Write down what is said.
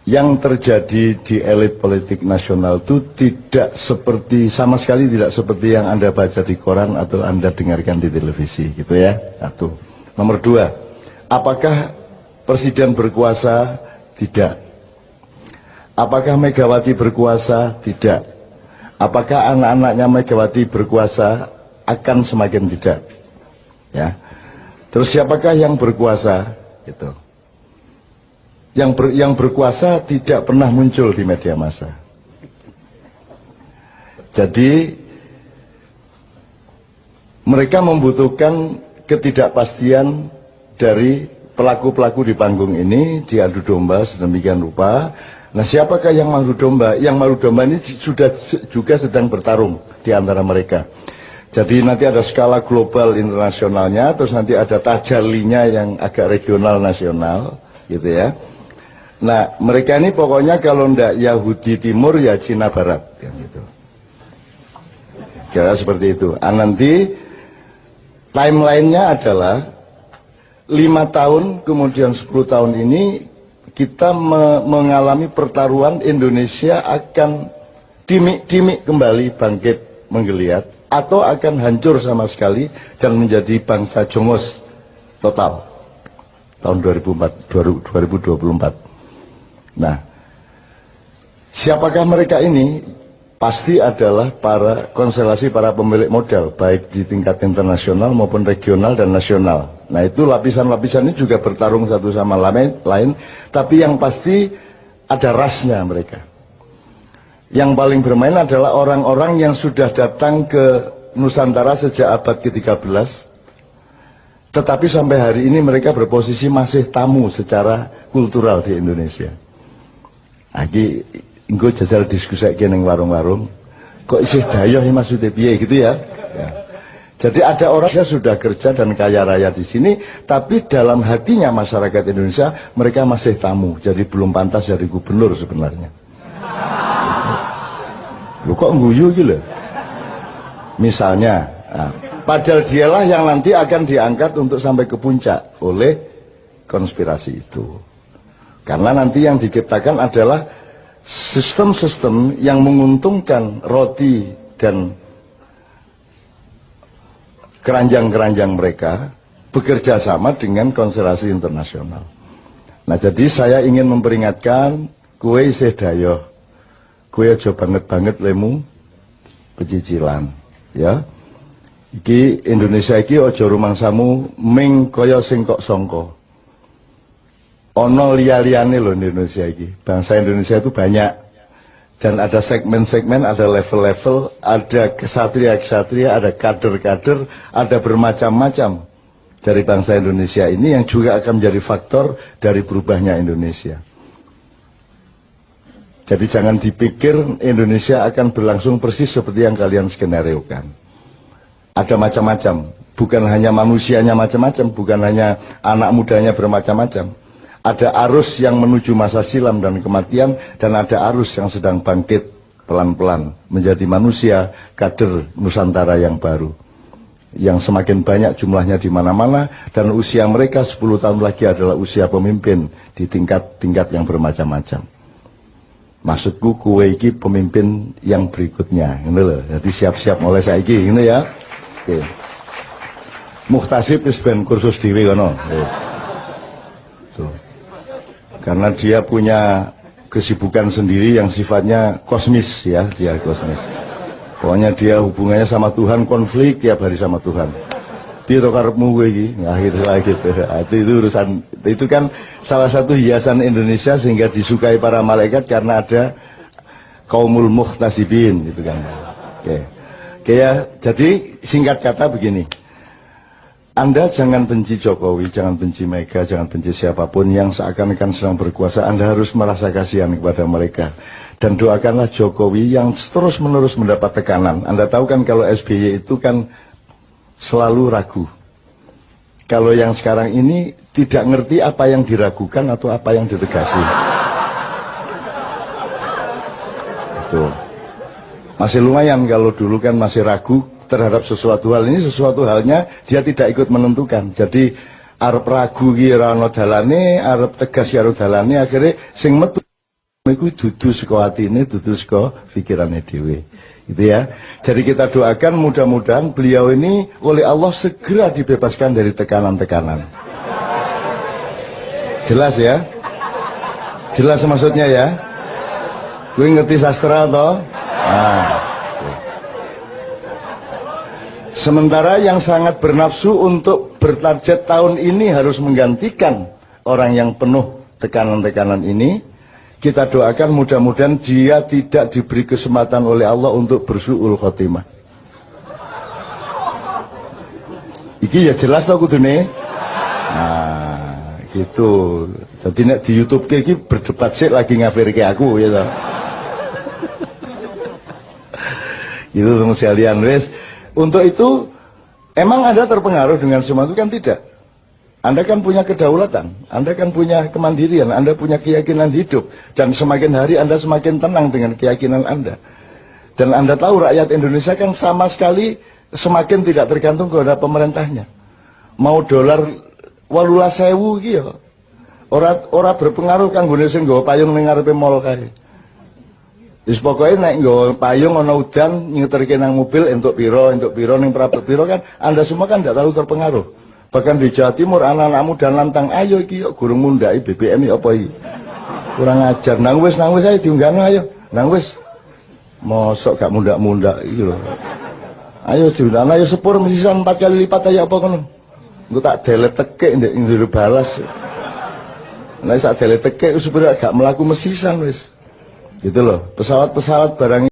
yang terjadi di elit politik nasional itu tidak seperti, sama sekali tidak seperti yang Anda baca di koran atau Anda dengarkan di televisi, gitu ya. Satu. Nomor dua, apakah presiden berkuasa? Tidak. Apakah Megawati berkuasa? Tidak. Apakah anak-anaknya Megawati berkuasa? Akan semakin tidak. Ya. Terus siapakah yang berkuasa? Gitu. Yang berkuasa tidak pernah muncul di media massa. Jadi mereka membutuhkan ketidakpastian dari pelaku-pelaku di panggung ini, diadu domba sedemikian rupa. Nah, siapakah yang madu domba? Yang madu domba ini sudah juga sedang bertarung di antara mereka. Jadi nanti ada skala global internasionalnya, terus nanti ada tajalinya yang agak regional nasional, gitu ya. Nah, mereka ini pokoknya kalau ndak Yahudi Timur ya Cina Barat, kan gitu. Kira seperti itu. Nanti timelinenya adalah 5 tahun kemudian 10 tahun ini kita mengalami pertaruhan Indonesia akan dimik-dimik kembali bangkit menggeliat atau akan hancur sama sekali dan menjadi bangsa jongos total tahun 2024. Nah, siapakah mereka ini? Pasti adalah konstelasi para pemilik modal, baik di tingkat internasional maupun regional dan nasional. Nah, itu lapisan-lapisan ini juga bertarung satu sama lain, tapi yang pasti ada rasnya mereka. Yang paling bermain adalah orang-orang yang sudah datang ke Nusantara sejak abad ke-13, tetapi sampai hari ini mereka berposisi masih tamu secara kultural di Indonesia. Lagi engko jajal diskusi ning warung-warung kok isih dayoh ya maksudnya piye gitu ya. Jadi ada orang yang sudah kerja dan kaya raya di sini, tapi dalam hatinya masyarakat Indonesia mereka masih tamu, jadi belum pantas jadi gubernur sebenarnya. Lu kok guyu gitu loh. Misalnya, padahal dialah yang nanti akan diangkat untuk sampai ke puncak oleh konspirasi itu. Karena nanti yang diciptakan adalah sistem-sistem yang menguntungkan roti dan keranjang-keranjang mereka bekerja sama dengan konstelasi internasional. Nah, jadi saya ingin memperingatkan, kue isih dayoh, kue aja banget-banget lemu pecicilan, ya. Iki Indonesia iki aja rumangsamu ming kaya sing kok sangka. Ono liya-liyane loh di Indonesia ini. Bangsa Indonesia itu banyak. Dan ada segmen-segmen, ada level-level, ada kesatria-kesatria, ada kader-kader, ada bermacam-macam dari bangsa Indonesia ini yang juga akan menjadi faktor dari berubahnya Indonesia. Jadi jangan dipikir Indonesia akan berlangsung persis seperti yang kalian skenariokan. Ada macam-macam. Bukan hanya manusianya macam-macam, bukan hanya anak mudanya bermacam-macam. Ada arus yang menuju masa silam dan kematian, dan ada arus yang sedang bangkit pelan-pelan menjadi manusia kader Nusantara yang baru, yang semakin banyak jumlahnya di mana-mana, dan usia mereka 10 tahun lagi adalah usia pemimpin di tingkat-tingkat yang bermacam-macam. Maksudku kue iki pemimpin yang berikutnya, ini loh. Jadi siap-siap mulai saiki, ini ya. Oke. Muhtasib wis ben kursus dhewe kono. Tuh. Karena dia punya kesibukan sendiri yang sifatnya kosmis ya, dia kosmis. Pokoknya dia hubungannya sama Tuhan, konflik tiap hari sama Tuhan. Dia tuh karepmu gue iki, nah gitu lagi. Itu urusan, itu kan salah satu hiasan Indonesia sehingga disukai para malaikat karena ada kaumul muhtasibin gitu kan. Oke. Oke ya, jadi singkat kata begini. Anda jangan benci Jokowi, jangan benci Mega, jangan benci siapapun yang seakan-akan sedang berkuasa. Anda harus merasa kasihan kepada mereka. Dan doakanlah Jokowi yang terus-menerus mendapat tekanan. Anda tahu kan kalau SBY itu kan selalu ragu. Kalau yang sekarang ini tidak ngerti apa yang diragukan atau apa yang ditegasi. Itu. Masih lumayan kalau dulu kan masih ragu terhadap sesuatu hal. Ini sesuatu halnya dia tidak ikut menentukan. Jadi arep ragu ki ora ana dalane, arep tegas ya ora dalane, akhirnya sing metu Iku dudu saka atine, dudu saka pikirane dhewe. Gitu ya. Jadi kita doakan mudah-mudahan beliau ini oleh Allah segera dibebaskan dari tekanan-tekanan. Jelas ya? Jelas maksudnya ya? Gue ngerti sastra toh? Nah. Sementara yang sangat bernafsu untuk bertarget tahun ini harus menggantikan orang yang penuh tekanan-tekanan ini. Kita doakan mudah-mudahan dia tidak diberi kesempatan oleh Allah untuk bersu'ul khotimah. Iki ya jelas tau kudune. Nah, gitu. Jadi nek di YouTube iki berdebat sih lagi ngafirke aku ya toh. Gitu teman sekalian wes. Untuk itu emang Anda terpengaruh dengan semua itu kan tidak. Anda kan punya kedaulatan, Anda kan punya kemandirian, Anda punya keyakinan hidup. Dan semakin hari Anda semakin tenang dengan keyakinan Anda. Dan Anda tahu rakyat Indonesia kan sama sekali semakin tidak tergantung kepada pemerintahnya. Mau dolar 18.000 iki ya. Ora berpengaruh kanggo sing nggawa payung ning ngarepe mall kae. Wis pokoke nek nggawa payung ana udan nyeterke nang mobil entuk piro ning prapet piro kan Anda semua kan tidak terlalu terpengaruh. Bahkan di Jawa Timur anak-anak muda lantang, ayo iki yuk gurung mundai BBM ya apa iki. Kurang ajar. Nang wis ayo diunggahno ayo. Nang wis. Mosok gak mundak-mundak iki lho. Ayo diunggahno ayo sepur mesisan 4 kali lipat ayo apa ngono. Engko tak delete tekek ndek njero balas. Nek sak delete tekek supaya gak melaku mesisan wis. Gitu loh. Pesawat-pesawat barang